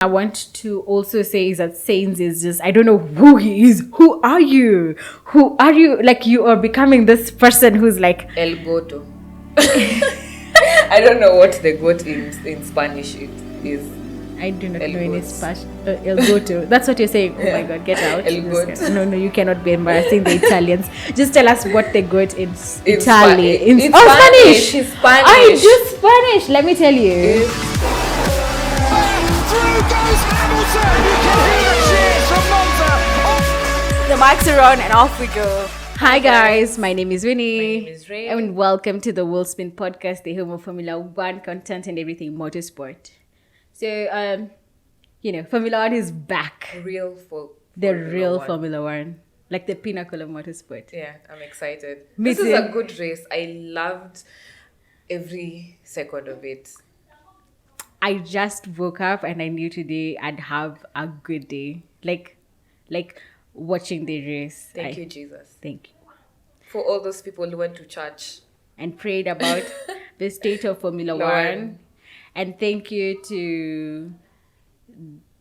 I want to also say is that Sainz is just, I don't know who he is. Who are you? Who are you? Like, you are becoming this person who's like El Goto. I don't know what the goat in Spanish it is. I do not El know any Goat. Spanish. El Goto. That's what you're saying. Oh my God, get out. El Just- Goat. No, you cannot be embarrassing the Italians. Just tell us what the goat in In Italy. Spanish. Spanish. It's Spanish. I do Spanish. Let me tell you. Through goes Hamilton! You can hear the cheers from Monza! The mics are on and off we go. Hi guys, my name is Winnie. My name is Ray. And welcome to the Wheelspin Podcast, the home of Formula One content and everything motorsport. So, Formula One is back. Real for The Formula real One. Formula One. Like the pinnacle of motorsport. Yeah, I'm excited. Me This is too. a good race. I loved every second of it. I just woke up and I knew today I'd have a good day. Like watching the race. Thank you, Jesus. Thank you. For all those people who went to church. And prayed about the state of Formula One. And thank you to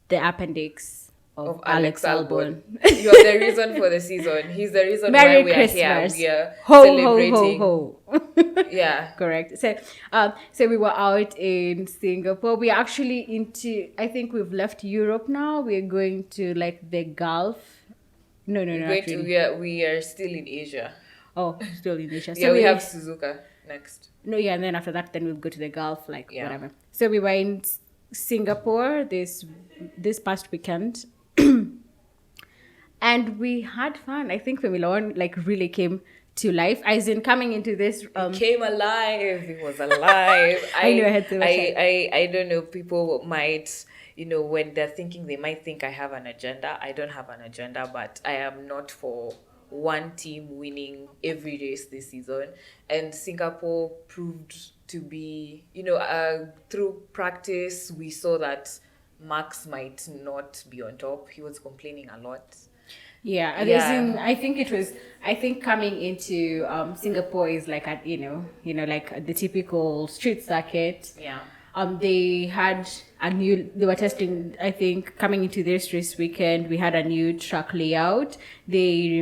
the appendix of Alex Albon. You're the reason for the season. He's the reason Merry why we Christmas. are here. We are Ho, celebrating. ho, ho, ho. Yeah. Correct. So we were out in Singapore. We are actually I think we've left Europe now. We're going to like the Gulf. No, not really. We are still in Asia. Oh, still in Asia. So Yeah, we have Suzuka next. No, yeah, and then after that, then we'll go to the Gulf, like Yeah. whatever. So we were in Singapore this past weekend, and we had fun. I think Formula One like really came to life. As in coming into this, Came alive. It was alive. I knew I had to watch I don't know. People might, when they're thinking, they might think I have an agenda. I don't have an agenda, but I am not for one team winning every race this season. And Singapore proved to be, through practice, we saw that Max might not be on top. He was complaining a lot. yeah. I think coming into Singapore is like at like the typical street circuit. Yeah. They were testing, I think, coming into this race weekend, we had a new track layout. They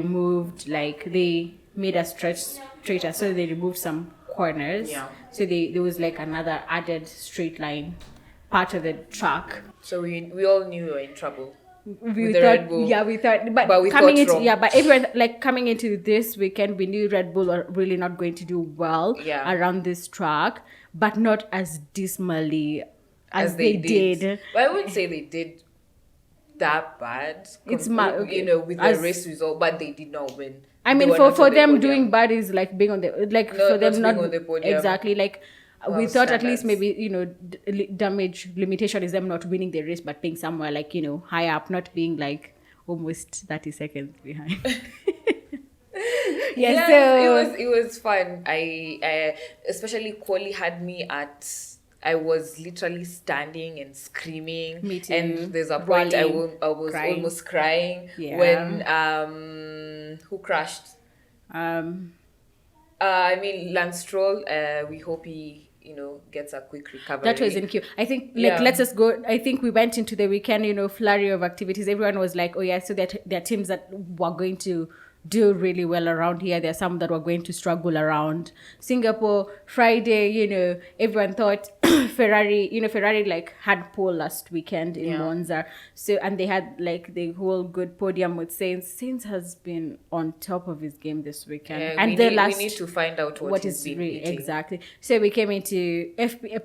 made a stretch straighter, so they removed some corners. Yeah. So there was like another added straight line part of the track. So we all knew we were in trouble. We With the thought, Red Bull. yeah, we thought, But we coming thought into, wrong. yeah, but everyone like coming into this weekend, we knew Red Bull are really not going to do well Yeah. around this track, but not as dismally as they did. Well, I wouldn't say they did that bad. It's with as- the race result, but they did not win. I They mean, were not for on the them podium. doing bad is like being on the like No, for them not not being on the podium. exactly like we Well, thought at least standards. maybe damage limitation is them not winning the race but being somewhere like high up, not being like almost 30 seconds behind. Yeah, so it was fun. I especially Quali had me at. I was literally standing and screaming. Me too. And there's a point I Rolling, was crying. almost crying Yeah. when who crashed? I mean Lance Stroll. We hope he gets a quick recovery. that was in queue. I think Yeah. let's just go. I think we went into the weekend, flurry of activities. Everyone was like, oh yeah, so there are teams that were going to do really well around here. There are some that were going to struggle around Singapore. Friday, everyone thought Ferrari like had pole last weekend in Yeah. Monza. So, and they had like the whole good podium with Sainz. Sainz has been on top of his game this weekend. And we the need to find out what he's been eating. exactly. So we came into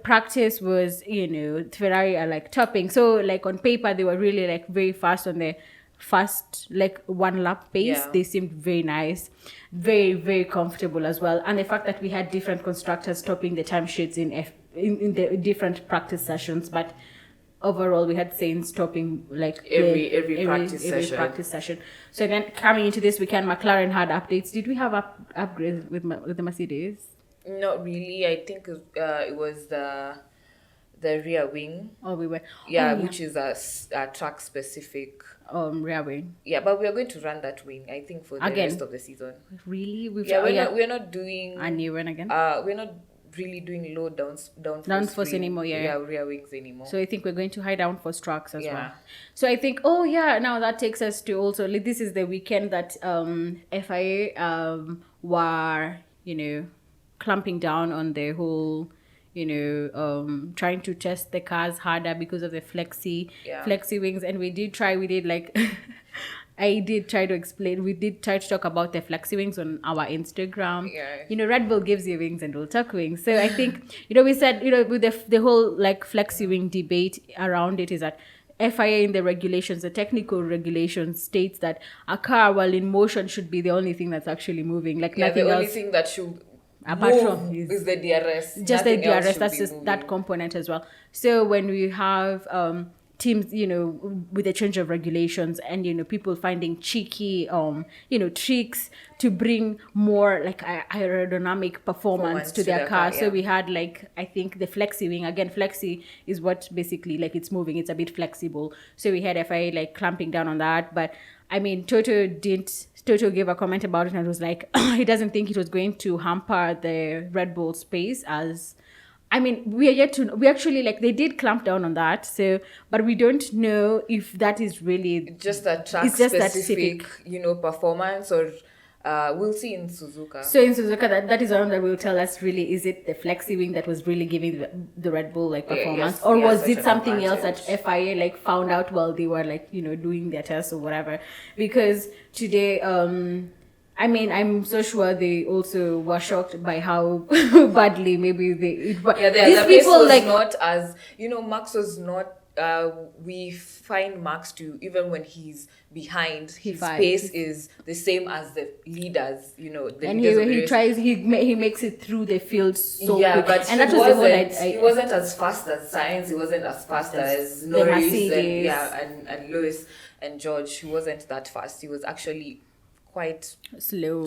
practice was Ferrari are like topping. So like on paper they were really like very fast on the fast like one lap pace. Yeah. They seemed very nice, very very comfortable as well. And the fact that we had different constructors topping the timesheets in the different practice sessions, but overall we had Saints topping like Every practice session. So then coming into this weekend, McLaren had updates. Did we have upgrades with the Mercedes? Not really. I think it was the rear wing. Oh, we were. Yeah, Oh, which is a track specific. Rear wing. Yeah, but we are going to run that wing, I think, for the Again? rest of the season. Really? We're not doing. A new one again? We're not really doing low downforce anymore. Yeah. rear wings anymore. So I think we're going to high downforce tracks as Yeah. well. So I think, oh yeah, now that takes us to also, like, this is the weekend that FIA were, clamping down on the whole, trying to test the cars harder because of the flexi wings. And we did like I did try to explain. We did try to talk about the flexi wings on our Instagram. Yeah. Red Bull gives you wings and we'll talk wings. So I think, we said, with the whole like flexi wing debate around it is that FIA in the regulations, the technical regulations states that a car while in motion should be the only thing that's actually moving. Like nothing the else. only thing that should Apart move from is the DRS. Just Nothing the else DRS, should that's be just moving. that component as well. So when we have teams, with the change of regulations and, people finding cheeky, tricks to bring more like aerodynamic performance to their car. So we had like, I think the flexi wing, again, flexi is what basically like it's moving, it's a bit flexible. So we had FIA like clamping down on that. But I mean, Toto gave a comment about it and was like, he doesn't think it was going to hamper the Red Bull space as, I mean, we actually, like, they did clamp down on that. So, but we don't know if that is really just a track specific, performance, or we'll see in Suzuka. So in Suzuka, that is one that will tell us really, is it the flexi wing that was really giving the Red Bull like performance, or was it something else that FIA like found out while they were like doing their tests or whatever? Because today, I mean, I'm so sure they also were shocked by how badly maybe these people was like not as Max was not. We find Max to, even when he's behind, his pace is the same as the leaders. And he makes it through the field so quick. But and that was he wasn't as fast as Sainz. He wasn't as fast as Norris and Lewis and George. He wasn't that fast. He was actually quite slow.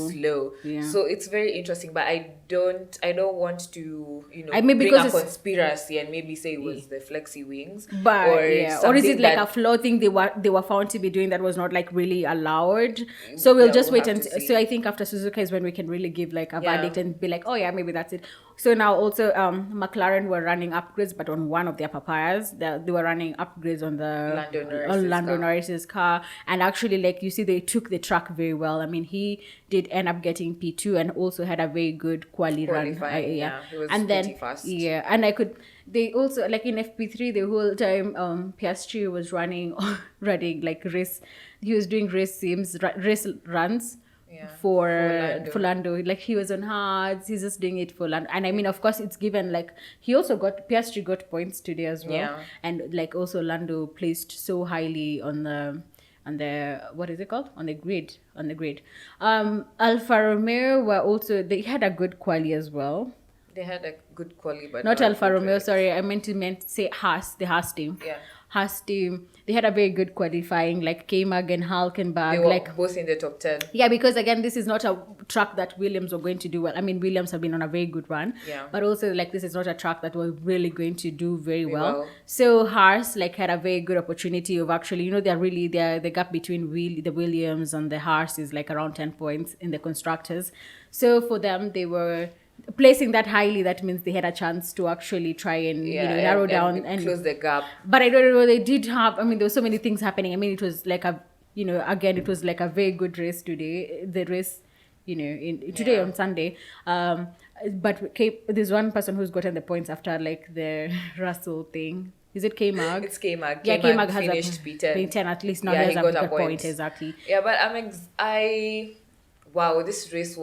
Yeah. So it's very interesting, but I don't want to bring a conspiracy and maybe say it was the flexi wings, but or is it like a flaw thing they were found to be doing that was not like really allowed? So we'll just wait and so I think after Suzuka is when we can really give like a verdict and be like, oh yeah, maybe that's it. So now also McLaren were running upgrades, but on one of their papayas they were running upgrades on the Lando Norris's car, and actually, like, you see, they took the track very well. I mean, he did end up getting P2 and also had a very good qualifying run. He was and pretty then fast. Yeah, and they also, like, in FP3 the whole time Piastri was running like race. He was doing race runs. For Lando. Like, he was on hards, he's just doing it for Lando. And I mean, of course, it's given, like, Piastri got points today as well. And like also Lando placed so highly on the what is it called, on the grid. Alfa Romeo were also, they had a good quali as well. They had a good quali, but not Alfa Romeo, sorry, I meant to say Haas, the Haas team. Haas team, they had a very good qualifying, like K-Mag and Hülkenberg. They were both in the top 10. Yeah, because again, this is not a track that Williams were going to do well. I mean, Williams have been on a very good run. But also, like, this is not a track that we're really going to do very well. So Haas, like, had a very good opportunity of actually, the gap between the Williams and the Haas is like around 10 points in the constructors. So for them, they were placing that highly. That means they had a chance to actually try and narrow down and close the gap. But I don't know, they did have, I mean, there were so many things happening. I mean, it was like again, it was like a very good race today, the race today on Sunday, but there's one person who's gotten the points after like the Russell thing. Is it K-Mag? It's K-Mag. Yeah, K-Mag has finished P10 at least. Now he has a point. Exactly. Yeah, but wow, this race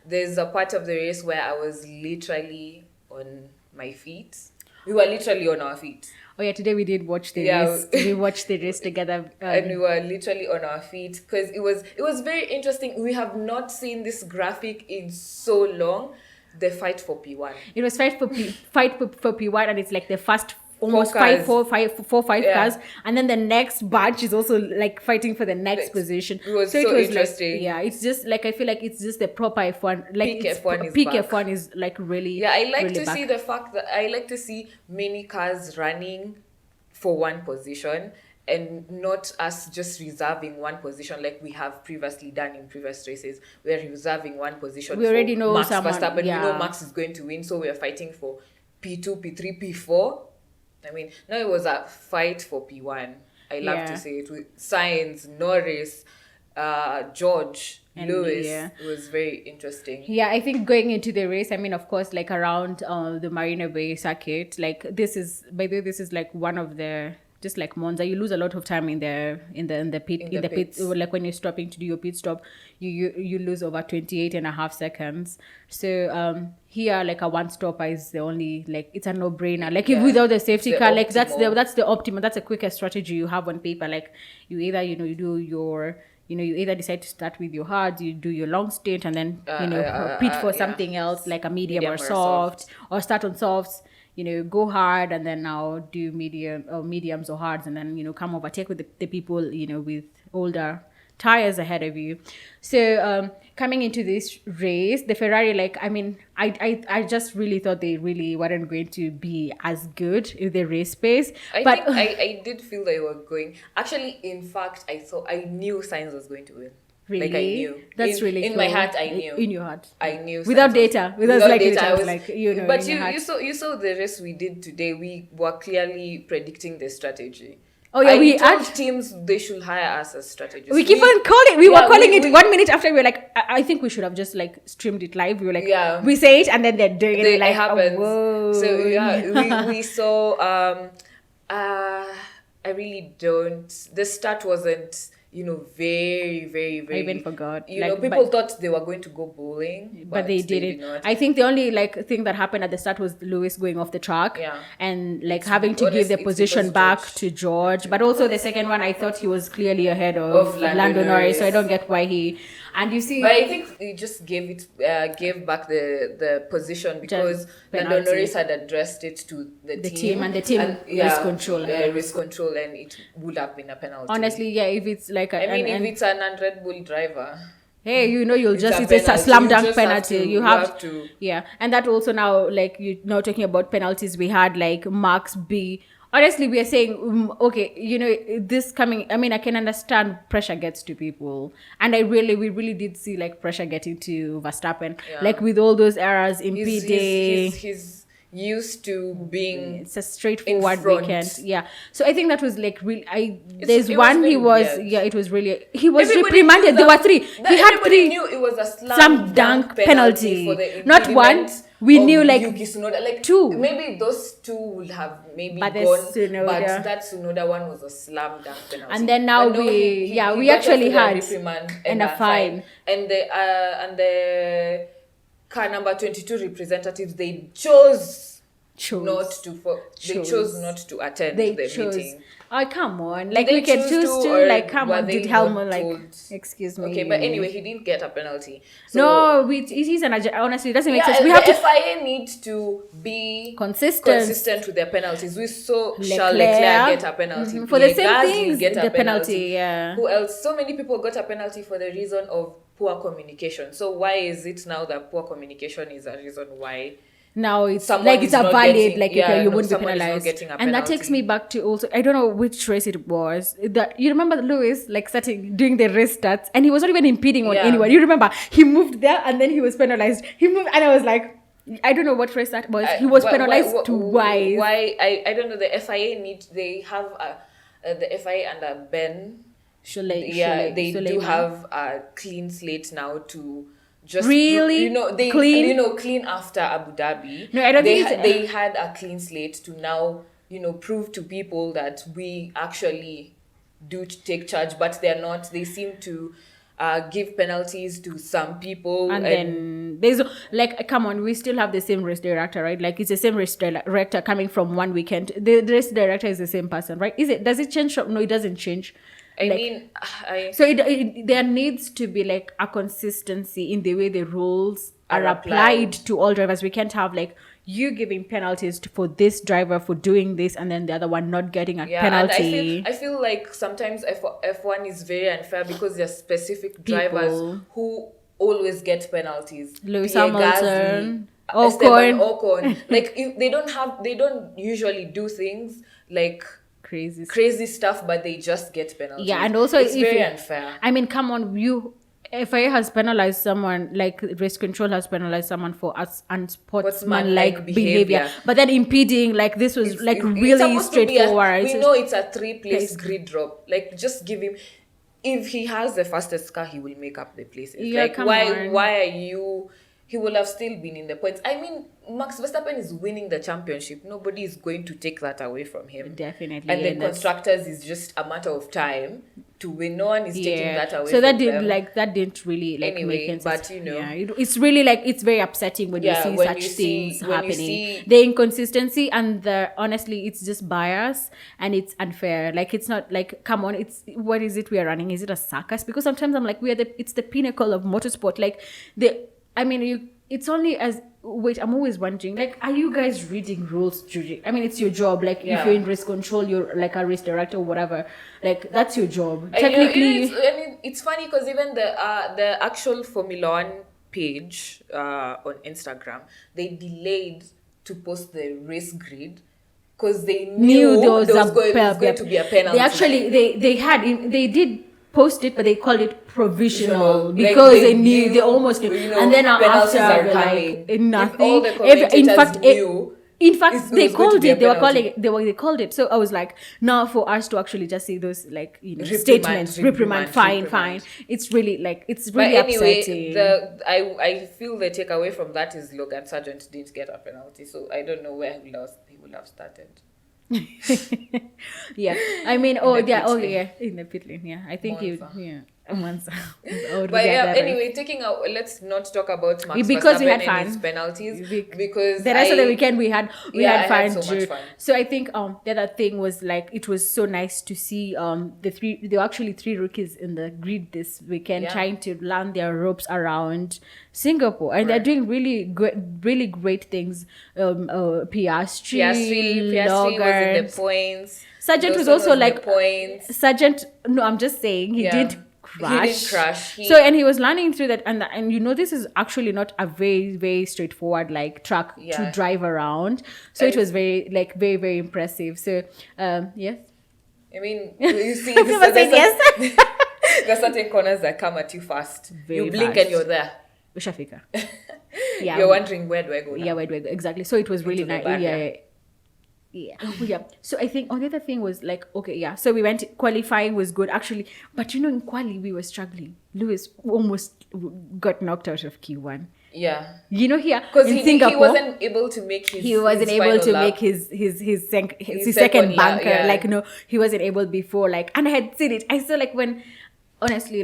there's a part of the race where I was literally on my feet. We were literally on our feet. Oh yeah, today we did watch the race. We watched the race together. And we were literally on our feet because it was very interesting. We have not seen this graphic in so long. The fight for P1. It was fight for P1, and it's like the first almost five cars, and then the next batch is also like fighting for the next position. It was so interesting. Like, it's just like, I feel like it's just the proper F1. Like peak F1 is like really. Yeah, I like really to see the fact that I like to see many cars running for one position, and not us just reserving one position like we have previously done in previous races. We're reserving one position. We already know Max someone, Verstappen. yeah. We know Max is going to win, so we're fighting for P2, P3, P4. I mean, now it was a fight for P1. I love to say it, with Sainz, Norris, George, and Lewis. It was very interesting. Yeah, I think going into the race, I mean, of course, like around the Marina Bay circuit, like this is, by the way, this is like one of the, just like Monza, you lose a lot of time in the pits. Like when you're stopping to do your pit stop, you lose over 28.5 seconds. So here, like a one stopper is the only, like, it's a no brainer. Like if without the safety car, like that's the optimum. That's the quickest strategy you have on paper. Like you either you do your, you either decide to start with your hard, you do your long stint, and then pit for something else like a medium or soft, or start on softs. Go hard and then now do mediums or hards, and then come overtake with the people with older tires ahead of you. So coming into this race, the Ferrari, like, I mean, I just really thought they really weren't going to be as good in the race pace. I did feel they were going. Actually, in fact, I knew Sainz was going to win. Really? Like I knew. That's really in cool. my heart. I knew. In your heart. I knew. Without data. Without data. I was like, But you saw the race we did today. We were clearly predicting the strategy. Oh yeah, we told teams they should hire us as strategists. We keep on calling. We were calling it 1 minute after. We were like, I think we should have just like streamed it live. We were like, we say it and then they're doing it. Like, it happens. Oh, whoa. So yeah, we saw. I really don't. The start wasn't. Very, very, very. I even forgot. People thought they were going to go bowling, but they didn't. I think the only thing that happened at the start was Lewis going off the track, and having to give the position back to George. But also the second one, I thought he was clearly ahead of Lando Norris, so I don't get why he. And you see, but I think he just gave back the position because Lando Norris had addressed it to the team and the team risk control, and it would have been a penalty. Honestly, if it's like if it's an Red Bull driver. Hey, it's a slam dunk penalty. You have to. Yeah, and that also now, like you now talking about penalties, we had like Max B. Honestly, we are saying, okay, this coming, I mean, I can understand pressure gets to people. And we really did see like pressure getting to Verstappen. Yeah. Like with all those errors in P-Day. He's used to being it's a straightforward weekend. Yeah. So I think that was like really, it was really, he was reprimanded. There were 3. He had 3. Knew it was a slam dunk penalty. For the not one. We knew like Yuki Tsunoda, like 2. Maybe those 2 would have maybe but gone. But that Tsunoda one was a slam dunk penalty. And then now we actually had and a fine. And the car number 22 representatives, they chose not to attend the meeting. Oh, come on. Like, we can choose to, like, come on. Did Helmut, like, excuse me. Okay, but anyway, he didn't get a penalty. So, no, it is honestly, it doesn't make sense. We have the FIA need to be consistent with their penalties. We saw Charles Leclerc get a penalty. Mm-hmm. For the same things, the penalty, yeah. Who else? So many people got a penalty for the reason of poor communication. So why is it now that poor communication is a reason why... Now it's like it's a valid, like you wouldn't be penalized. And that takes me back to also, I don't know which race it was. That you remember Lewis like doing the race stats, and he was not even impeding on anyone. You remember he moved there and then he was penalized. He moved and I was like, I don't know what race that was. He was penalized twice. Why? I don't know. The FIA they have the FIA under Ben. They do have a clean slate now to. Just really clean after Abu Dhabi. No, I don't think they had a clean slate to now prove to people that we actually do take charge, but they're not. They seem to give penalties to some people, and then there's like, come on, we still have the same race director, right? Like it's the same race director coming from one weekend. The race director is the same person, right? Does it change? No, it doesn't change. So there needs to be like a consistency in the way the rules are applied to all drivers. We can't have like you giving penalties for this driver for doing this and then the other one not getting a penalty. And I feel like sometimes F1 is very unfair because there are specific drivers who always get penalties. Lewis Hamilton, Ocon. Like they don't usually do things like crazy stuff, but they just get penalties. Yeah, and also it's very unfair. I mean, come on, FIA has penalized someone, like race control has penalized someone for unsportsmanlike behavior, but then impeding, like this was really straightforward. We know it's a 3-place grid drop. Like, just give him. If he has the fastest car, he will make up the places. Yeah, like, why are you? He will have still been in the points. I mean, Max Verstappen is winning the championship. Nobody is going to take that away from him. Definitely. And the constructors is just a matter of time to win. No one is taking that away. So that didn't really anyway, make sense. But it's really it's very upsetting when you see such things happening. The inconsistency and honestly, it's just bias and it's unfair. Like, it's not like, come on, what is it we are running? Is it a circus? Because sometimes I'm like, it's the pinnacle of motorsport. Like it's only as wait, I'm always wondering, like, are you guys reading rules during? I mean, it's your job. Like, if you're in race control, you're like a race director or whatever. Like, that's your job. Technically, it's funny because even the actual Formula One page on Instagram, they delayed to post the race grid because they knew there was going to be a penalty. They actually they did post it, but they called it provisional because they knew, they almost knew. And then after, like, nothing. All the commentators knew. In fact, they called it. They called it. So I was like, now for us to actually just say those, like, statements, reprimand, fine. It's really upsetting. I feel the takeaway from that is Logan Sargent didn't get a penalty, so I don't know where he would have started. Yeah, I mean, in the pit lane. Yeah, I think Monza. But anyway, let's not talk about Max because we had Verstappen fun. And his penalties because the rest of the weekend we had fun. So much fun. So I think the other thing was, like, it was so nice to see there were actually 3 rookies in the grid this weekend trying to land their ropes around Singapore, and they're doing really great things. Piastri was in the points. Sargent was also like points. Sargent. No, I'm just saying he did crash. He didn't crash. And he was landing through that, and this is actually not a very, very straightforward track to drive around. So it was very, very, very impressive. So yes. I mean, you see, there's certain corners that come at you fast. You blink and you're there. Ushafika. You're wondering, where do I go now? Yeah, where do I go? Exactly. So it was really nice. Yeah. So I think the other thing was so we went, qualifying was good actually, but in quali we were struggling. Lewis almost got knocked out of Q1. Yeah. Here because he wasn't able to make his second bunker. He wasn't able before, and I had seen it. I saw when honestly,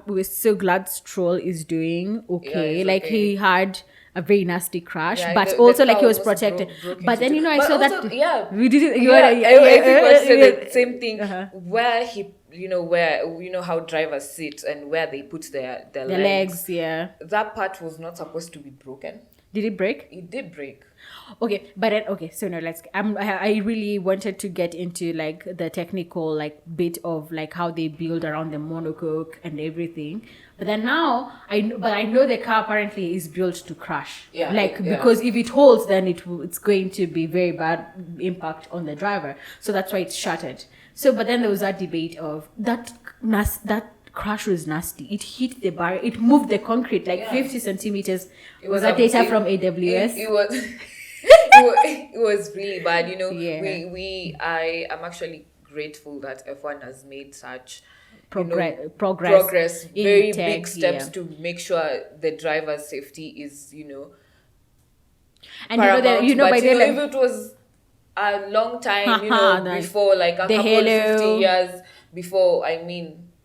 we're so glad Stroll is doing okay. He had a very nasty crash, but also he was protected. But then I saw that we did it. Everyone said the same thing. Where he, where how drivers sit and where they put their legs. Yeah, that part was not supposed to be broken. Did it break? It did break. Okay, but then so now I really wanted to get into the technical bit of how they build around the monocoque and everything. But then now I know the car apparently is built to crash. Because if it holds, then it's going to be very bad impact on the driver. So that's why it's shattered. So but then there was that debate of that crash was nasty. It hit the barrier. It moved the concrete 50 centimeters. Was that data from AWS? It was. It was really bad. I am actually grateful that F1 has made such progress, very big steps to make sure the driver's safety is and paramount. If it was a long time, before a couple of 50 years before,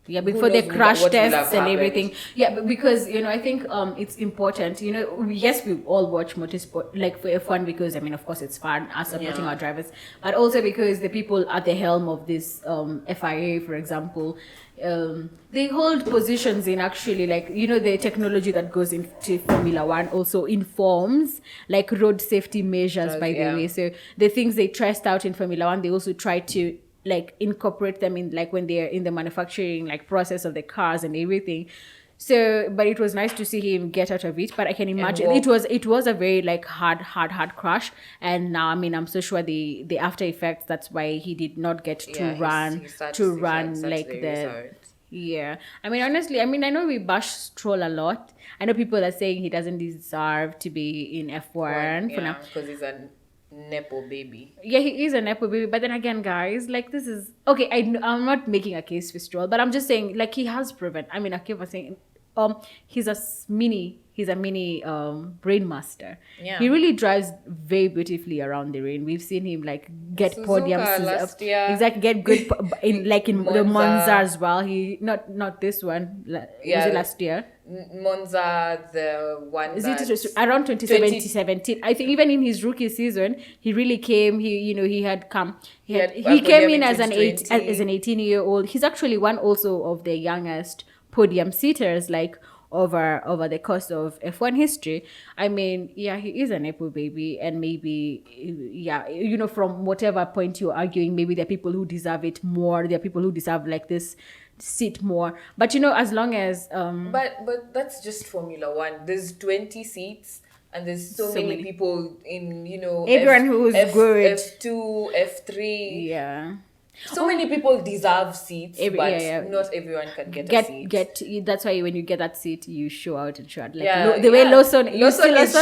before the crash tests and everything. Yeah, but because I think it's important. Yes, we all watch motorsport for F1 because of course it's fun, us supporting our drivers, but also because the people at the helm of this FIA, for example, they hold positions in actually the technology that goes into Formula One also informs road safety measures, by the way. So the things they test out in Formula One, they also try to incorporate them in when they're in the manufacturing process of the cars and everything. So, but it was nice to see him get out of it. But I can imagine walk. it was a very like hard crash. And now, I mean, I'm so sure the after effects. That's why he did not get to run he starts like the the. result. Yeah, I mean, honestly, I mean, I know we bash Stroll a lot. I know people are saying he doesn't deserve to be in F1 for now. Because he's a nepo baby. Yeah, he is an Apple baby. But then again, guys, like this is okay. I'm not making a case for Stroll, but I'm just saying, like he has proven. I mean, I keep on saying, he's a mini brain master. Yeah. He really drives very beautifully around the rain. We've seen him like get Suzuka podiums last year. exactly, get good in like in the Monza. Monza as well. He not this one. Was it last year? Monza, the one Is that... it around 2017? I think even in his rookie season, he really came. He had come. He came in as an 18-year-old. He's actually one also of the youngest podium sitters, like over the course of F1 history. I mean, yeah, he is an Apple baby, and maybe, yeah, from whatever point you're arguing, maybe there are people who deserve it more. There are people who deserve like this seat more. But as long as But that's just Formula One. There's 20 seats. And there's so many people in, everyone who's good. F2, F3. Yeah. So many people deserve seats, but not everyone can get a seat. That's why when you get that seat, you show out and show out. Like way Lawson is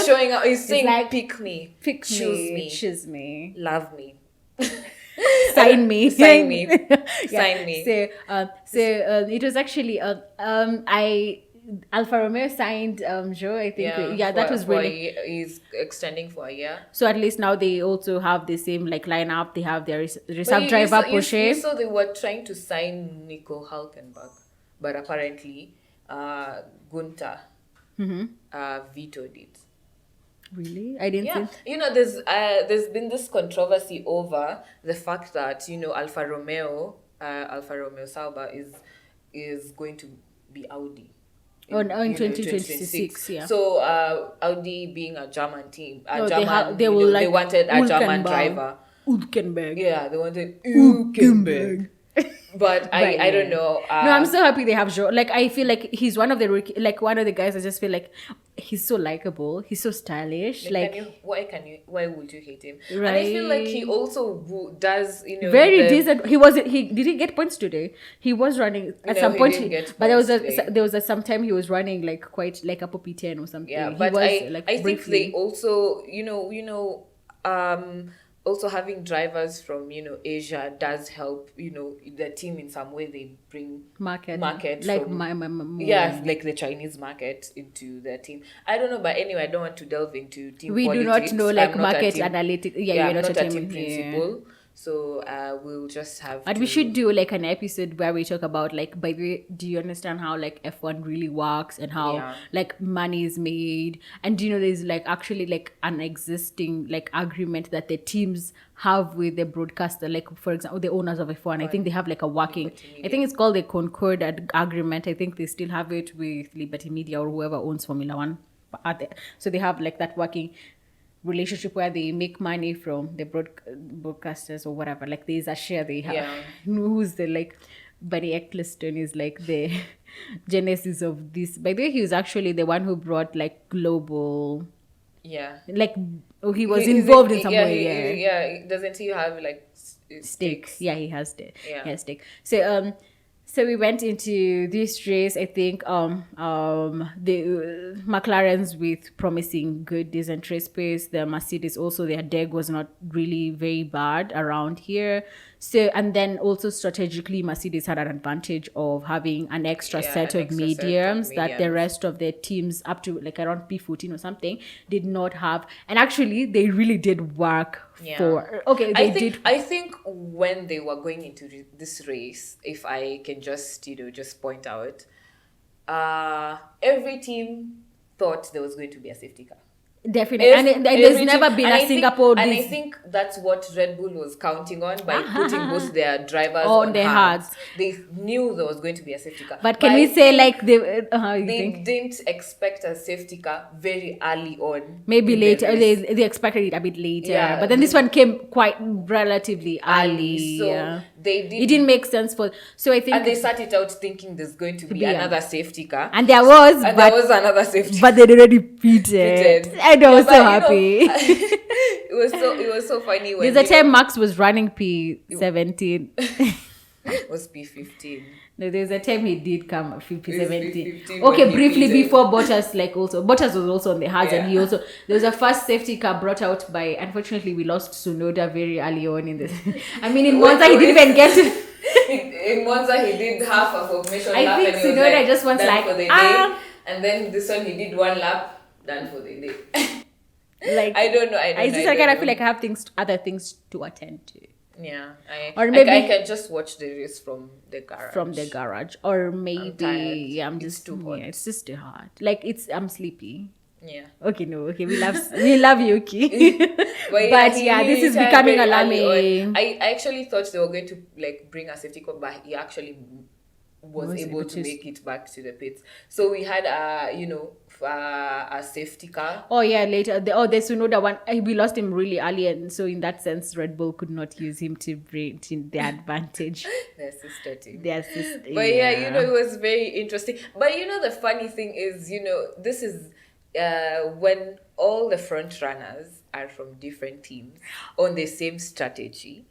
showing out. He's saying, like, pick me, choose me, love me, sign me, sign me, sign me. So it was actually Alfa Romeo signed Joe. I think that was really. He's extending for a year. So at least now they also have the same like lineup. They have their reserve driver Porsche. So they were trying to sign Nico Hülkenberg, but apparently Gunther vetoed it. Really? I didn't see. There's been this controversy over the fact that Alfa Romeo Sauber is going to be Audi. In 2026, yeah. So Audi being a German team, they wanted a German driver. Hülkenberg. Yeah, they wanted Hülkenberg. But I don't know. No, I'm so happy they have Joe. Like I feel like he's one of the guys. I just feel like he's so likable. He's so stylish. Why would you hate him? Right. And I feel like he also does. Very decent. Did he get points today? He was running at some point. But there was some time he was running like quite like a Poppy 10 or something. Yeah, but I think they also also having drivers from Asia does help the team in some way. They bring market like from, like the Chinese market into their team. I don't know, but anyway, I don't want to delve into team we politics. Do not know like market analytics. We're not a team principal. So we'll just have we should do like an episode where we talk about like, by the way, do you understand how like F1 really works and how like money is made? And there's like actually like an existing like agreement that the teams have with the broadcaster, like for example the owners of F1. I think they have like a working, I think it's called the Concord agreement. I think they still have it with Liberty Media or whoever owns Formula One. So they have like that working relationship where they make money from the broadcasters or whatever. Like there's a share they have. Who's the like Barry Eccleston is like the genesis of this. By the way, he was actually the one who brought like global. Yeah. Like he was involved in some way. Doesn't he have like stakes? Yeah, he has stake. Yeah. He has stake. So we went into this race, I think, the McLarens with promising good, decent race pace. The Mercedes also, their deck was not really very bad around here. So, and then also strategically, Mercedes had an advantage of having an extra set of mediums that the rest of the teams up to like around P14 or something did not have. And actually, they really did work for. Okay, I think when they were going into this race, if I can just point out, every team thought there was going to be a safety car. Definitely, and there's never been a Singapore. And I think that's what Red Bull was counting on by putting both their drivers on their hards. They knew there was going to be a safety car. But can we say like they didn't expect a safety car very early on? Maybe later. They expected it a bit later. But then this one came quite relatively early. So They did. It didn't make sense so I think And they sat it out thinking there's going to be another safety car. and there was Another safety car. but they'd already pitted. And I was so happy. It was so funny when There's a time Max was running P17. it was P15. No, there's a time he did come P17. P15 Okay, when he briefly pitted. before Bottas, Bottas was also on the hards, and he Yeah. also there was a first safety car brought out by. Unfortunately, we lost Tsunoda very early on in this. I mean, in Monza he didn't even get to. In Monza he did half a formation I lap think and he was Tsunoda just wants done like, for the day. And then this one he did one lap, done for the day. Like I don't know. I feel like I have other things to attend to. Yeah, Or maybe- I can just watch the race from the garage. Or maybe tired. I'm It's just too hot. Yeah, it's just too hot. Like I'm sleepy. Yeah. Okay, no, okay, we love Yuki. But This is retired becoming very early alarming. on. I actually thought they were going to like bring a safety car, but he actually was able to make it back to the pits. So we had a safety car. Oh yeah, later. The Tsunoda one, we lost him really early, and so in that sense, Red Bull could not use him to bring to their advantage. Their sister team. But it was very interesting. But the funny thing is, this is when all the front runners are from different teams on the same strategy.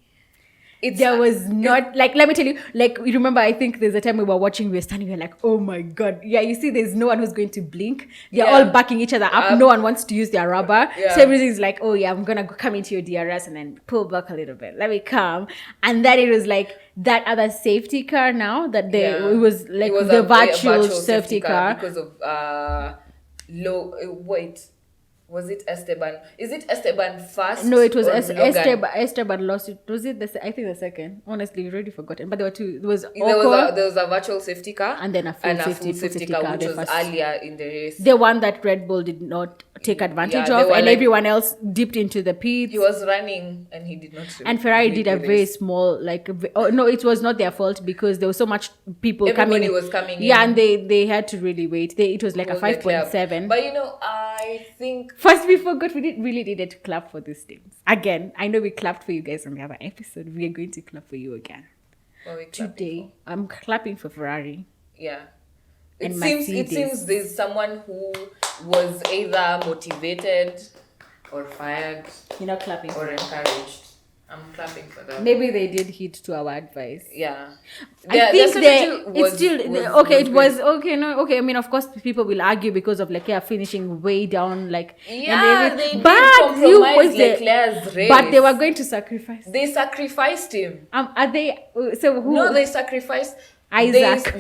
There was not like, let me tell you, like, you remember, I think there's a time we were watching, we were standing, we were like, oh my god, yeah, you see, there's no one who's going to blink. They're all backing each other up. No one wants to use their rubber. Yeah. So everything's like, oh yeah, I'm gonna come into your DRS and then pull back a little bit. Let me come. And then it was like that other safety car now that it was like the virtual safety car because of was it Esteban? Is it Esteban first? No, it was or Logan? Esteban lost it. Was it I think the second? Honestly, I've already forgotten. But there were two. There was There was a virtual safety car and then a full safety car, which was earlier in the race. The one that Red Bull did not take advantage of, and everyone else dipped into the pits. He was running and he did not. And Ferrari did a very small, no, it was not their fault because there was so much people Everybody coming. was coming in. Yeah, and they had to really wait. It was like a 5.7. But I think first we forgot we really needed to clap for these teams. Again, I know we clapped for you guys on the other episode. We are going to clap for you again. Today, I'm clapping for Ferrari. Yeah. And It seems there's someone who was either motivated or fired. You're not clapping or encouraged. I'm clapping for them. Maybe they did heed to our advice. Yeah. I think I mean, of course, people will argue because of finishing way down, they did compromise Leclerc's race. But they were going to sacrifice. They sacrificed him. Are they? So who? No, they sacrificed Isaac.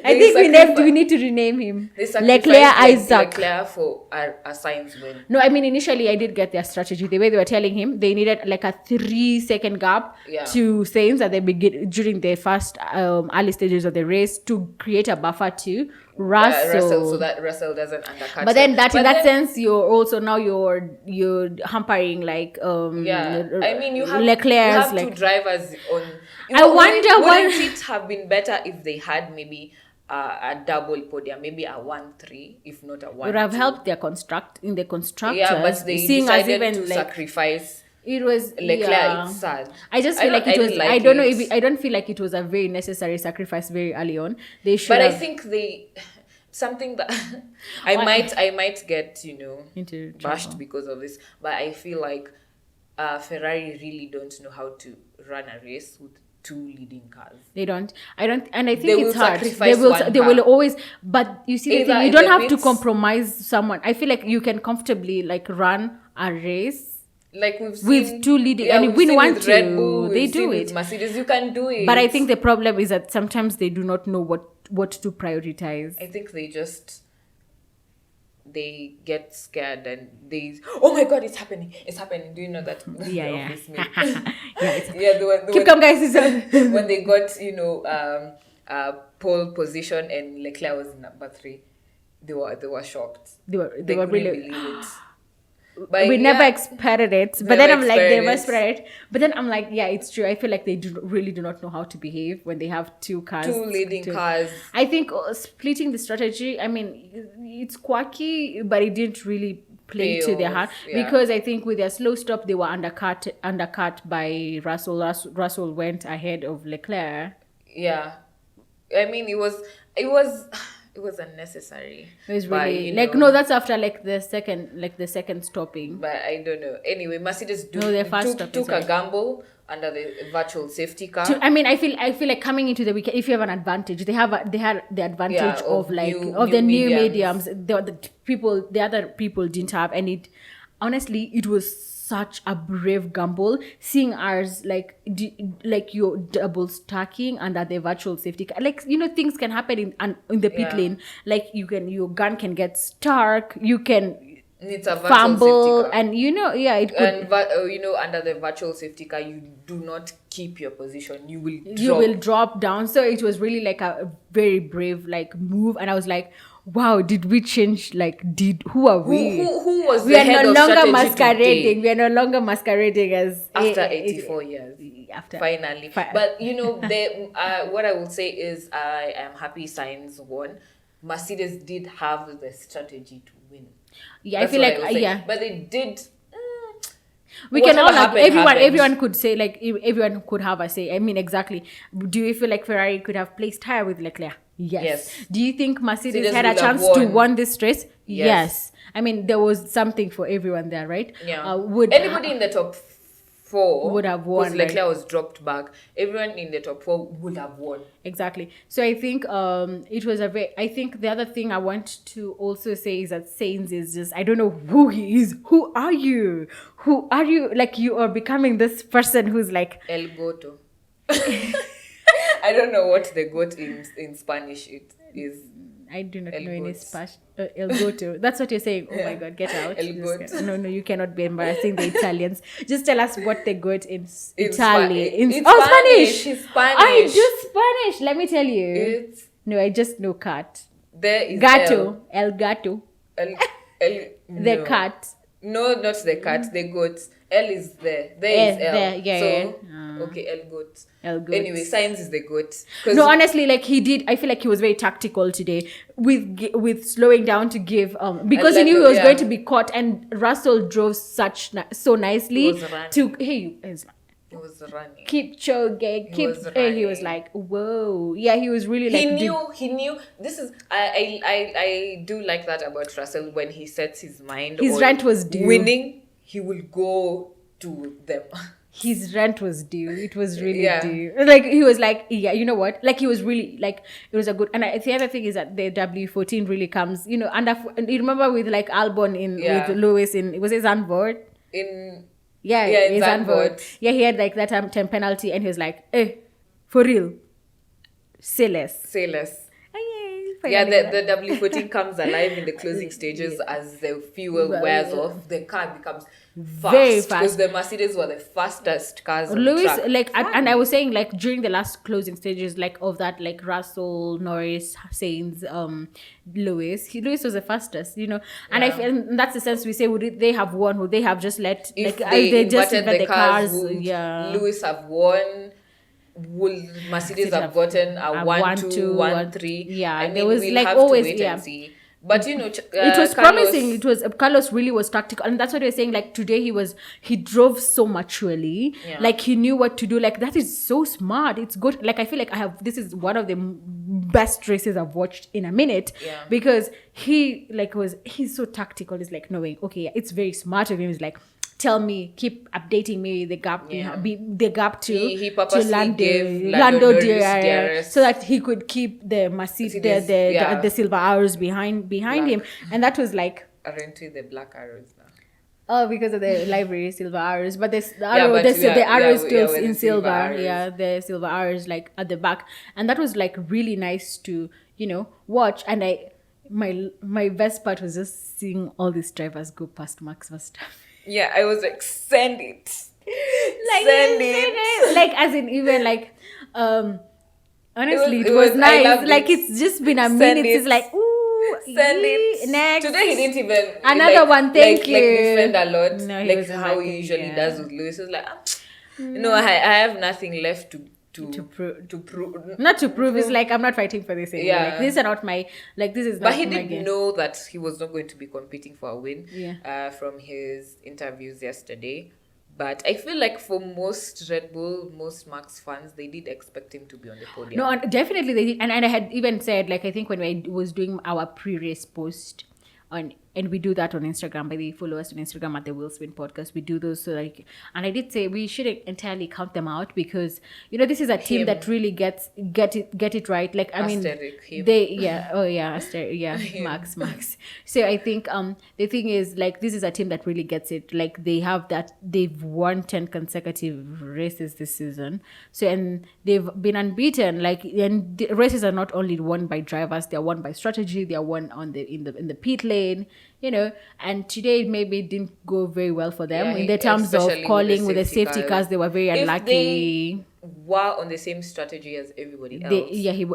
I think we need to rename him Leclerc Isaac. Leclerc for a Sainz win. No, I mean, initially I did get their strategy. The way they were telling him, they needed like a 3-second gap to Sainz at the beginning during the first early stages of the race to create a buffer to Russell, so that Russell doesn't undercut. But then in that sense, you're also now you're hampering I mean, you have Leclerc's two drivers on. I wonder why wouldn't it have been better if they had maybe a double podium, maybe a 1-3, if not a 1-2. Would have helped their constructors. Yeah, but they decided to sacrifice. It was Leclerc. It's sad. I just feel like it was. I don't know if I don't feel like it was a very necessary sacrifice very early on. They should. But have, I think something that I might get into bashed because of this. But I feel like Ferrari really don't know how to run a race with 2 leading cars. They don't. I don't. And I think they it's will hard. Sacrifice They will always. But you see, the thing, you in don't the have to pits. compromise someone. I feel like you can comfortably run a race. Like we've seen with 2 leading and win 1-2, Red Bull, they do it. With Mercedes, you can do it. But I think the problem is that sometimes they do not know what to prioritize. I think they get scared and oh my god, it's happening. Do you know that? Yeah. Keep calm, guys. When they got pole position and Leclerc was number 3, they were shocked. They were couldn't really. believe it. But we never expected it, but then I'm like, they must spread it. But then I'm like, yeah, it's true. I feel like they really do not know how to behave when they have 2 cars, 2 leading cars. I think splitting the strategy. I mean, it's quirky, but it didn't really play to their hand, because I think with their slow stop they were undercut by Russell. Russell went ahead of Leclerc. Yeah, I mean it was unnecessary. It was but, really you like know, no, that's after the second stopping. But I don't know. Anyway, Mercedes took a gamble under the virtual safety car. I mean, I feel like coming into the weekend, if you have an advantage, they had the advantage of the new mediums. The other people didn't have, and it was such a brave gamble seeing ours like you're double stacking under the virtual safety car. Like, you know, things can happen in the pit lane. Like your gun can get stuck, you can it's a fumble, and you know, it could. And you know, under the virtual safety car, you do not keep your position. You will drop down. So it was really like a very brave like move, and I was like, wow, did we change? Like, who are we? Who was we the are head no of longer strategy masquerading. today? We are no longer masquerading as after 84 years. Finally. But you know, what I will say is I am happy Sainz won. Mercedes did have the strategy to win. Yeah, I feel like but they did. We can all everyone could say, like, everyone could have a say. I mean, exactly. Do you feel like Ferrari could have placed higher with Leclerc? Yes. Do you think Mercedes had a chance to win this race? Yes. I mean, there was something for everyone there, right? Yeah. Would anybody in the top 4 would have won? Because Leclerc was dropped back. Everyone in the top 4 would have won. Exactly. So I think it was I think the other thing I want to also say is that Sainz is just, I don't know who he is. Who are you? Like, you are becoming this person who's like El Goto. I don't know what the goat in Spanish it is. I do not know any Spanish. El Goto. That's what you're saying. Oh my God, get out. El Goto. No, you cannot be embarrassing the Italians. Just tell us what the goat in Italy. Spanish. Spanish. It's Spanish. I do Spanish. Let me tell you. No, I just know cat. There is Gato. El gato. The cat. No, not the cat. The goat. L is there. There is L. There, yeah. Okay, El goat. El goat. Anyway, Sainz is the goat. No, honestly, like, I feel like he was very tactical today with slowing down to give because he knew he was going to be caught, and Russell drove so nicely He was running. Keep choking. He was like, whoa. Yeah, he was really like. He knew. This is I do like that about Russell. When he sets his mind, his rent was due. Winning, he will go to them. His rent was due. It was really due. Like, he was like, yeah, you know what? Like, he was really like, it was a good. And the other thing is that the W14 really comes, you know, you remember with like Albon with Lewis was it Zandvoort? In Zandvoort. Yeah, he had like that time penalty, and he was like, for real, say less. Yeah, the W14 comes alive in the closing stages as the fuel wears off. The car becomes very fast because the Mercedes were the fastest cars on Lewis track. like and I was saying, like, during the last closing stages, like, of that, like, Russell, Norris, Sainz, Lewis was the fastest, you know. And I feel in that's the sense we say, would they have won? Would they have just let if like they just inverted the cars? Lewis have won. Will Mercedes have gotten a 1-2, 1-3? Yeah, I mean, there was we'll like have always to wait and see. But you know, it was promising. It was Carlos really was tactical, and that's what we were saying. Like, today he drove so maturely. Yeah. Like, he knew what to do. Like, that is so smart. It's good. Like, I feel like this is one of the best races I've watched in a minute. Yeah. Because he's so tactical. He's like, no way. Okay, yeah, it's very smart of him. He's like, tell me, keep updating me the gap, the gap to Lando DRS, so that he could keep the Mercedes, the silver arrows behind him, and that was like, aren't we the black arrows now? Oh, because of the livery silver arrows, but the arrows still in silver. Yeah, the silver arrows like at the back, and that was like really nice to watch. And my best part was just seeing all these drivers go past Max Verstappen. Yeah, I was like, send it. Send it. Like, as in, even like, honestly, it was nice. Like, it's just been a minute. It's like, ooh, send it. Next. Today he didn't even. Another one, thank you. Like, defend a lot. No, like how he usually does with Lewis. He was like, I have nothing left to prove. Not to prove. It's like I'm not fighting for this anymore. Yeah. Like this is not my. Like this is. But not he my did game. know that he was not going to be competing for a win. Yeah. From his interviews yesterday. But I feel like for most Red Bull, most Max fans, they did expect him to be on the podium. No, and definitely they did. And I had even said, like, I think when I was doing our pre-race post and we do that on Instagram, by the way, follow us on Instagram at the Will Spin Podcast. We do those, so like, and I did say we shouldn't entirely count them out because this is a team Him. that really get it right. Like I mean, Him. Max. So I think the thing is, like, this is a team that really gets it. Like they've won 10 consecutive races this season. So and they've been unbeaten. Like, and the races are not only won by drivers; they are won by strategy. They are won in the pit lane. And today maybe it didn't go very well for them in the terms of especially calling with the safety cars. They were very unlucky. If they were on the same strategy as everybody else,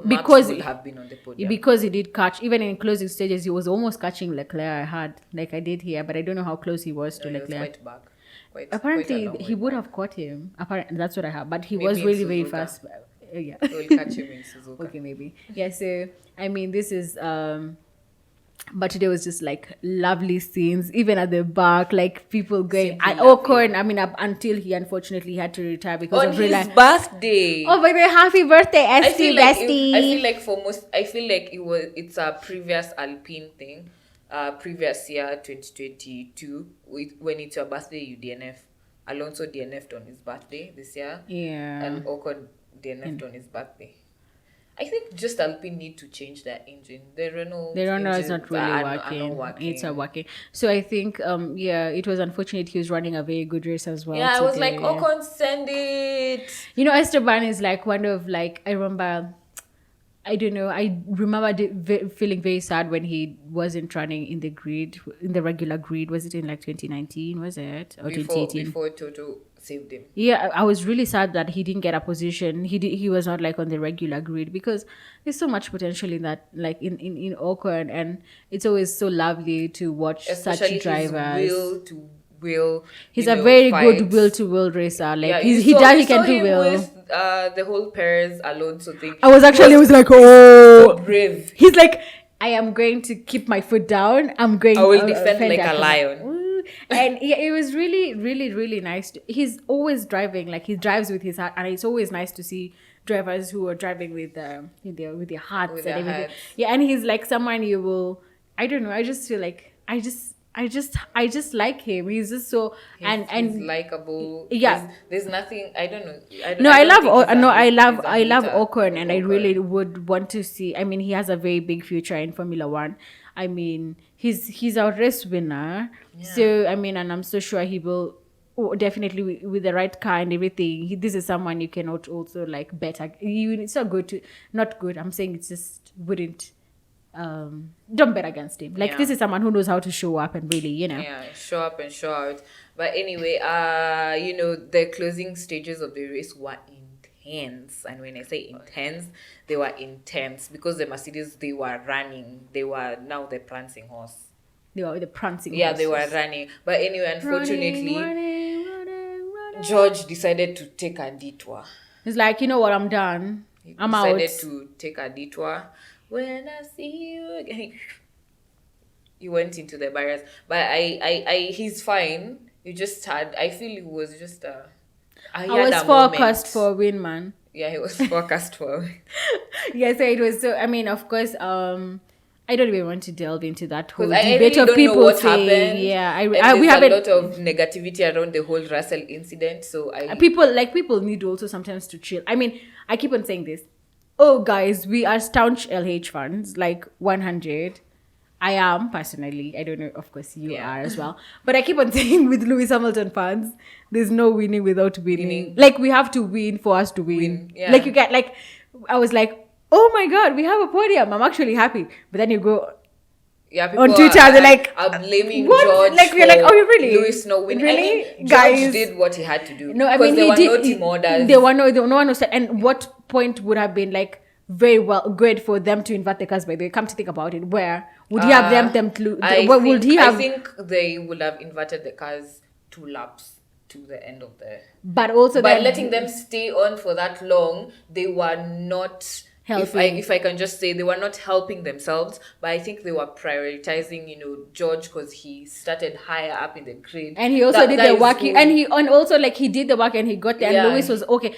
because would have been on the podium. Because he did catch, even in closing stages, he was almost catching Leclerc. I did hear, but I don't know how close he was to He was Leclerc. quite back. Apparently, quite a long he way would back. have caught him. Apparently, that's what I heard. But he Maybe was in really very Suzuka. fast. Yeah. We'll catch him in Suzuka. Okay, maybe. Yeah. So I mean, this is. But today was just like lovely scenes, even at the back, like people going. Simply And Ocon, I mean, up until he unfortunately had to retire because On of his birthday. Oh, by the way, happy birthday, I Esty feel like Bestie. I feel like for most, I feel like it's a previous Alpine thing, previous year 2022. When it's your birthday, you DNF. Alonso DNF'd on his birthday this year, Yeah. and Ocon DNF'd on his birthday. I think just Alpine need to change their engine. The Renault is not really are working. not working. It's not working. So I think, it was unfortunate he was running a very good race as well. Yeah, I was like, today. Ocon, send it. Esteban is like one of like, I remember feeling very sad when he wasn't running in the regular grid. Was it in like 2019? Was it? Or 2018? Before Toto saved him. Yeah, I was really sad that he didn't get a position. He was not like on the regular grid because there's so much potential in that, like in Ocon, and it's always so lovely to watch Especially such drivers. His will to will. He's a very good will to will racer. Like he can do will. With, the whole Perez Alonso thing. I was like, oh, so brave. He's like, I am going to keep my foot down. I will defend like a lion. Ooh. And it was really, really, really nice. He's always driving, like he drives with his heart, and it's always nice to see drivers who are driving with their hearts and everything. Hearts. Yeah, and he's like someone you will. I don't know. I just feel like I just like him. He's just so He's likable. Yeah. There's nothing. I don't know. I love Ocon, and I really would want to see. I mean, he has a very big future in Formula One. I mean, he's a race winner. Yeah. So I mean, and I'm so sure he will. Definitely with the right car and everything. This is someone you cannot also like bet. It's not good. I'm saying it's just wouldn't. Don't bet against him. Like, this is someone who knows how to show up and really, Yeah, show up and show out. But anyway, the closing stages of the race were intense. And when I say intense, they were intense because the Mercedes, they were running. They were now the prancing horse. They were the prancing Yeah, horses. They were running. But anyway, unfortunately, running. George decided to take a detour. He's like, you know what, I'm done. I'm out. He decided to take a detour. When I see you again, he went into the barriers, but he's fine. You just had. I feel it was just I was forecast for a win, man. Yeah, he was forecast for a win. Yeah, so it was. So I mean, of course, I don't even want to delve into that whole I debate really of don't people know what saying, happened. yeah, we have have a lot of negativity around the whole Russell incident. So people need also sometimes to chill. I mean, I keep on saying this. Oh, guys, we are staunch LH fans, like 100. I am, personally. I don't know, of course, you are as well. But I keep on saying with Lewis Hamilton fans, there's no winning without winning. Like, we have to win for us to win. Yeah. Like, you get, like, I was like, oh my God, we have a podium. I'm actually happy. But then you go on Twitter, they're like, are blaming what? George. Like, we're like, oh, you really? Lewis not winning. Really? I mean, Guys. George did what he had to do. No, I mean, there he were did. no team orders. There were no one was. And what point would have been like very well good for them to invert the cars? By the way, come to think about it, where would he have them to? What would he have? I think they would have inverted the cars 2 laps. to the end of the. But also By then letting them stay on for that long, they were not. Helping. If I can just say, they were not helping themselves, but I think they were prioritizing, George, because he started higher up in the grid, and he also did the is work, good. and also like he did the work and he got there, and Lewis was okay.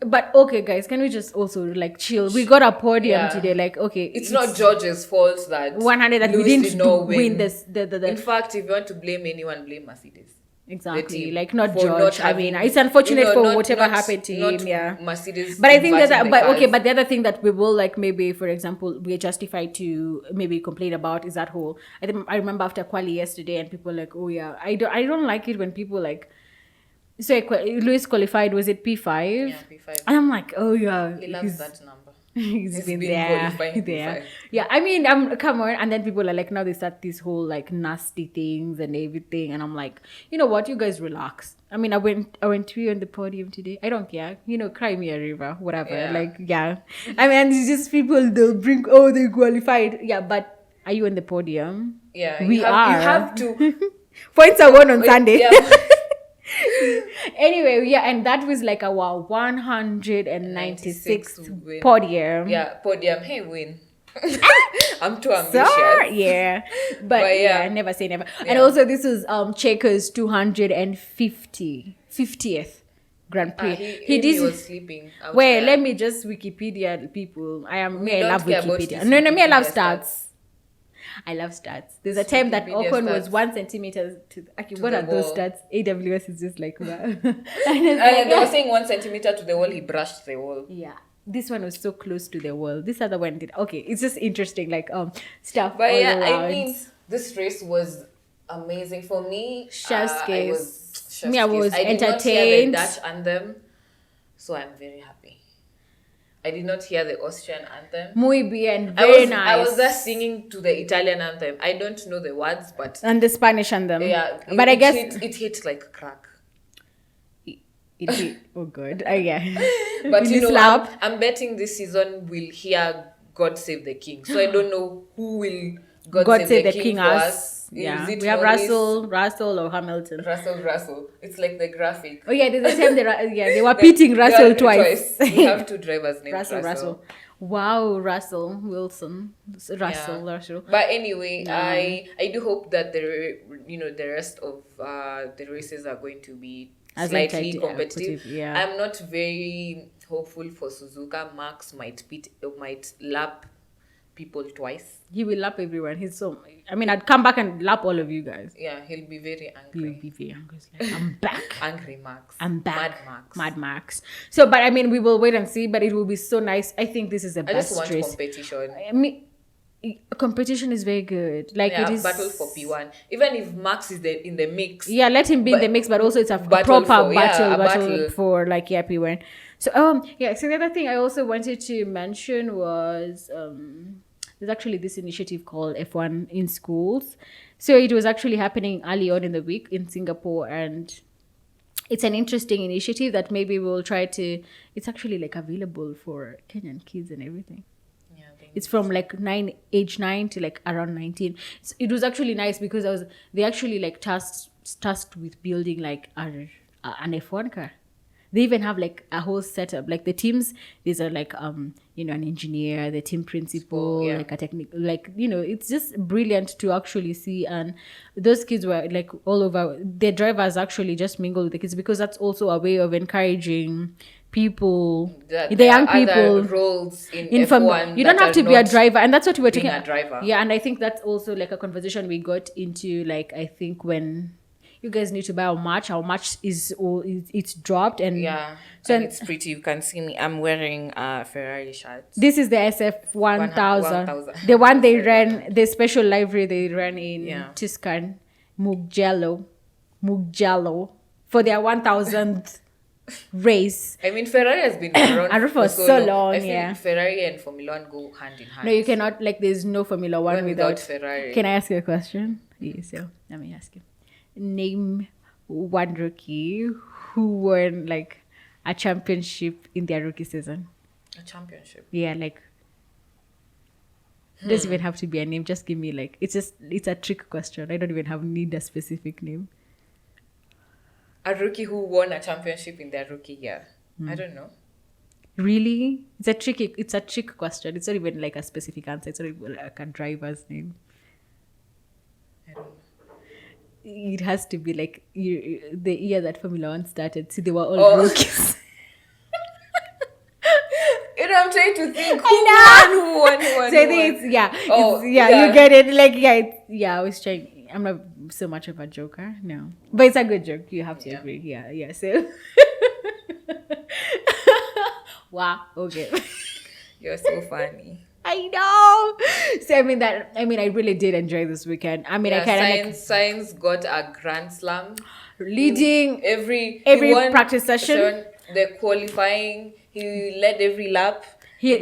But okay, guys, can we just also like chill? We got a podium today. Like, okay, it's not George's fault that 100 that we Lewis didn't did not win this. The In fact, if you want to blame anyone, blame Mercedes. Exactly, like not For George. not I having- mean, it's unfortunate for not- whatever not- happened to not him. Yeah, Mercedes. but I think inverting that. the But okay, cars. but the other thing that we will like maybe, for example, we're justified to maybe complain about is that whole. I remember after quali yesterday, and people like, oh yeah, I don't like it when people like. So Lewis qualified. Was it P5? Yeah, P5. And I'm like, oh yeah, He loves that number. he's He's been been there. qualifying There. P5. Yeah, I mean, come on. And then people are like, now they start this whole like nasty things and everything. And I'm like, you know what? You guys relax. I mean, I went to you on the podium today. I don't care. Cry me a river, whatever. Yeah. Like, yeah. I mean, it's just people, they'll bring, oh, they qualified. Yeah, but are you on the podium? Yeah, We you are. have to. Points are won on Sunday. Yeah. Anyway, yeah, and that was like our 196th win. podium. Yeah, podium. Hey, win. I'm too ambitious. Sorry, yeah. But yeah. yeah, never say never. And Yeah. also this was Checo's 50th Grand Prix. He was sleeping. Wait, let me just Wikipedia people. I don't love care about Wikipedia. this No, me I love Wikipedia stats. I love stats. There's a time that Wikipedia Ocon was stats. 1 centimeter to okay, what the are those wall. stats? AWS is just like that. They were saying 1 centimeter to the wall. He brushed the wall. Yeah. This one was so close to the wall. This other one did okay. It's just interesting, like stuff. But all yeah, around. I mean, this race was amazing for me. Chef's I kiss. was Me, I was did not hear the entertained. Dutch anthem, so I'm very happy. I did not hear the Austrian anthem. Muy bien, very nice. I was just singing to the Italian anthem. I don't know the words, but And the Spanish anthem. yeah, But I guess it hit like crack. it hit. Oh god. Yeah. But Will slap. I'm betting this season we'll hear "God Save the King." So I don't know who will God save the King for us. Yeah. Is it We have Norris? Russell or Hamilton. Russell. It's like the graphic. Oh yeah, there's a time they were pitting Russell twice. We have two drivers named Russell. Wow, Russell Wilson. Russell. But anyway, I do hope that the rest of the races are going to be As slightly competitive, competitive. yeah. I'm not very hopeful for Suzuka. Max might lap people twice. He will lap everyone. I'd come back and lap all of you guys. Yeah, he'll be very He'll angry. be very angry. He's like, I'm back. Angry Max. I'm back. Mad Max. Mad Max. So, but I mean, we will wait and see. But it will be so nice. I think this is the I best just want race. competition. I mean, competition is very good. Like Yeah, it is battle for P1. Even if Max is in the mix. Yeah, let him be in the mix, but also it's a battle proper for- yeah, a battle battle. for like P1. So so the other thing I also wanted to mention was there's actually this initiative called F1 in schools. So it was actually happening early on in the week in Singapore, and it's an interesting initiative that maybe we'll try to. It's actually like available for Kenyan kids and everything. Yeah, I think It's from like age 9 to like around 19. It was actually nice because they actually like tasked with building like an F1 car. They even have like a whole setup. Like the teams, these are like an engineer, the team principal, yeah. like a technical, like it's just brilliant to actually see. And those kids were like all over. Their drivers actually just mingle with the kids because that's also a way of encouraging people, that the there young are other people. roles in F1 You don't that have to are be a not driver, and that's what we were being talking. a driver. Yeah, and I think that's also like a conversation we got into. Like I think when you guys need to buy our merch it's dropped, and Yeah, So- and it's pretty. You can see me. I'm wearing a Ferrari shirt. this is the SF 1000, 1000. the one they ran, the special livery they ran in Yeah. Tuscan, Mugello, for their 1000th race. I mean, Ferrari has been around Around for so long, I feel yeah. Ferrari and Formula 1 go hand in hand. No, you cannot, like, there's no Formula One Even without Ferrari. Can I ask you a question? Yes, so let me ask you. Name one rookie who won like a championship in their rookie season. A championship. Yeah, like doesn't even have to be a name. Just give me like it's a trick question. I don't even need a specific name. A rookie who won a championship in their rookie year. I don't know. Really? It's a trick question. It's not even like a specific answer. It's not even like a driver's name. I don't know. It has to be like the year that Formula One started. See, they were all rookies. You know, I'm trying to think who won. So I think it's, yeah. Oh, you get it. Like, I was trying. I'm not so much of a joker. No. But it's a good joke. You have to agree. Yeah. So. Wow. Okay. You're so funny. I know. So I really did enjoy this weekend. I kind of Sainz got a Grand Slam, leading every every he won practice session. The qualifying, he led every lap. Did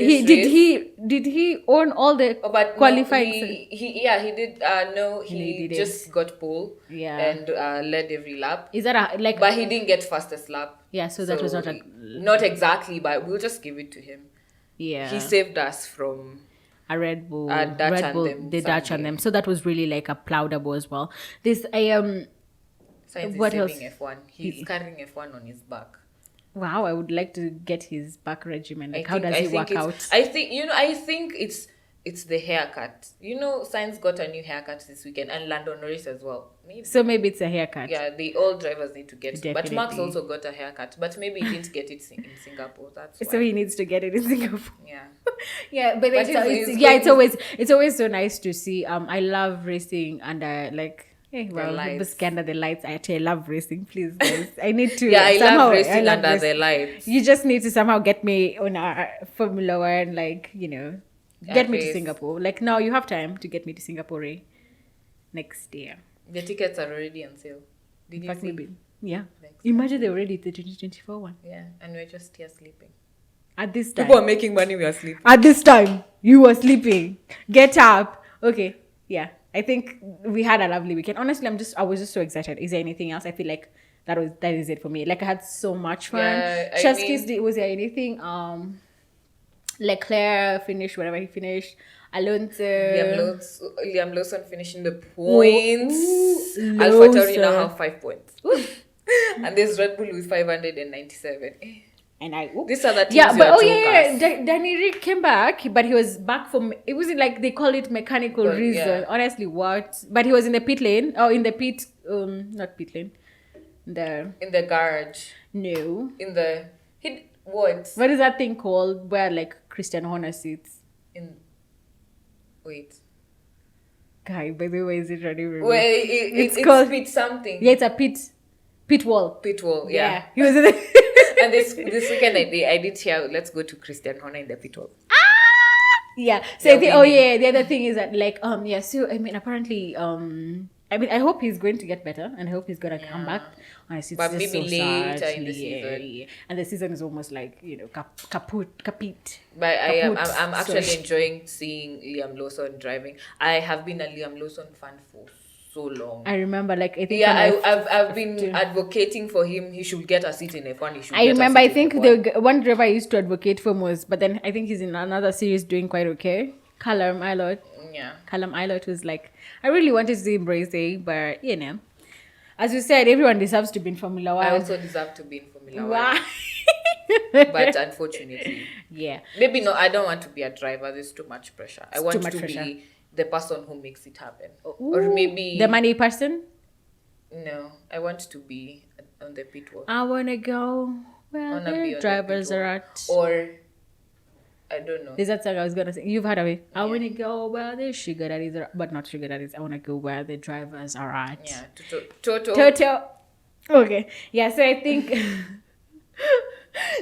he own all the qualifying? No, he did. No, he just got pole. Yeah. And led every lap. Is that But he didn't get fastest lap. Yeah. So that was not exactly, but we'll just give it to him. Yeah. He saved us from a Red Bull, Dutch and them. So that was really like applaudable as well. This Sainz is what saving else? F1. He's carrying F1 on his back. Wow, I would like to get his back regimen. Like, how does he work out? I think it's the haircut. Sainz got a new haircut this weekend, and Lando Norris as well. Maybe it's a haircut. Yeah, all drivers need to get it. But Definitely. Max also got a haircut, but maybe he didn't get it in Singapore. That's why. So he needs to get it in Singapore. Yeah. Yeah, but it's always so nice to see. I love racing under the under the lights. I love racing. Please, guys, I need to. I love racing under the lights. You just need to somehow get me on a Formula One, get me to Singapore. Like, now you have time to get me to Singapore next year. The tickets are already on sale. Did you see? Yeah. Imagine they're already the 2024 one. Yeah, and we're just here sleeping. At this time. People are making money, we are sleeping. At this time, you were sleeping. Get up. Okay. Yeah. I think we had a lovely weekend. Honestly, I was just so excited. Is there anything else? I feel like that is it for me. Like, I had so much fun. Yeah, was there anything? Leclerc finished whatever he finished. Alonso. Liam Lawson finishing the points. Alpha Tauri now have 5 points. And there's Red Bull with 597. And these are the teams. Yeah, but Danny Rick came back, but he was back from. It wasn't like they call it mechanical reason. Yeah. Honestly, what? But he was in the pit lane, or in the pit, not pit lane, in the garage. No. What? What is that thing called where like Christian Horner sits? Wait. Guy, by the way, is it ready? It's called pit something. Yeah, it's a pit wall. Pit wall, yeah. He was in the and this weekend I did hear, let's go to Christian Horner in the pit wall. Yeah. So the other thing is that so apparently I hope he's going to get better, and I hope he's gonna come back. Honestly, but maybe so later in the season. Yeah. And the season is almost like kaput. But I'm actually enjoying seeing Liam Lawson driving. I have been a Liam Lawson fan for so long. I remember, I've been advocating for him. He should get a seat in F1. I remember. I think the one driver I used to advocate for was, but then I think he's in another series doing quite okay. Callum Ilott. Yeah. Callum Ilott was like, I really wanted to see him racing, but as you said, everyone deserves to be in Formula One. I also deserve to be in Formula One. But unfortunately, maybe no. I don't want to be a driver. There's too much pressure. I want to be the person who makes it happen. Ooh, or maybe the money person. No, I want to be on the pit wall. I want to go where the drivers are at. Or I don't know. There's that song I was gonna sing. You've heard of it. I want to go where the sugar daddies are, but not sugar daddies. I want to go where the drivers are at. Yeah, Toto. Okay. Yeah. So I think.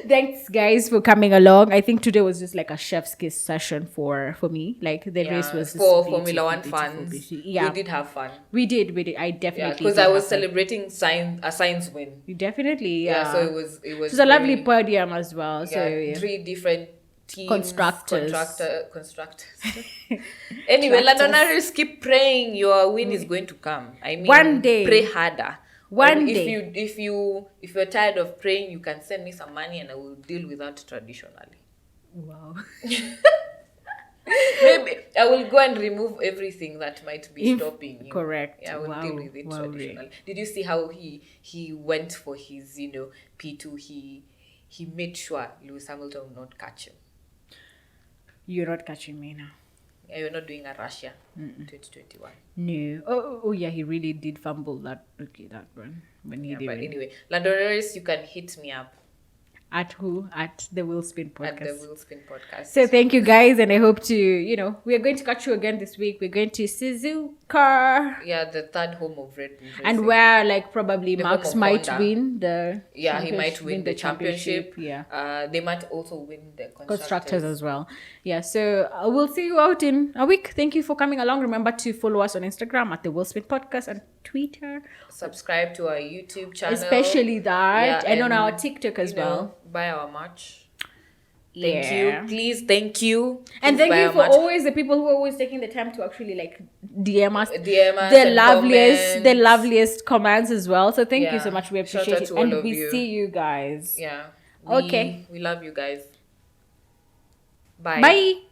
Thanks, guys, for coming along. I think today was just like a chef's kiss session for me. Like, the race was for Formula One fans. Yeah, we did have fun. We did. I definitely because I was celebrating a Sainz win. Definitely, yeah. So it was a lovely podium as well. Yeah, so 3 different teams, constructors. Anyway, Londoners, keep praying your win is going to come. I mean, one day, pray harder. One day. If you're tired of praying, you can send me some money and I will deal with that traditionally. Wow. Maybe I will go and remove everything that might be stopping you. Correct. Yeah, I will Wow. deal with it Wow, traditionally. Did you see how he went for his, P2? He made sure Lewis Hamilton would not catch him. You're not catching me now. Yeah, you're not doing a Russia 2021. No. Oh, yeah, he really did fumble that. Okay, that one. When he Yeah, did but it. anyway, Lando Norris, you can hit me up At who? At the Will Spin Podcast. at the Will Spin Podcast. So thank you guys, and I hope to, we are going to catch you again this week. We're going to Suzuka, Yeah, the third home of Red Bull Racing. and where like probably The Max home of might Honda. win the. Yeah, he might championship- win the championship. Yeah, They might also win the constructors as well. Yeah, so we'll see you out in a week. Thank you for coming along. Remember to follow us on Instagram at the Will Spin Podcast and Twitter, Subscribe to our YouTube channel. especially that, Yeah, and on our TikTok as you know, well. buy our merch. Thank Yeah. you. Please, thank you. And Please thank buy you our for merch. always the people who are always taking the time to actually like DM us DM us the and loveliest comments. comments as well. So thank you Yeah. so much. We Shout appreciate out it, to all and of we you. see you guys. Yeah. Okay. We love you guys. Bye. Bye.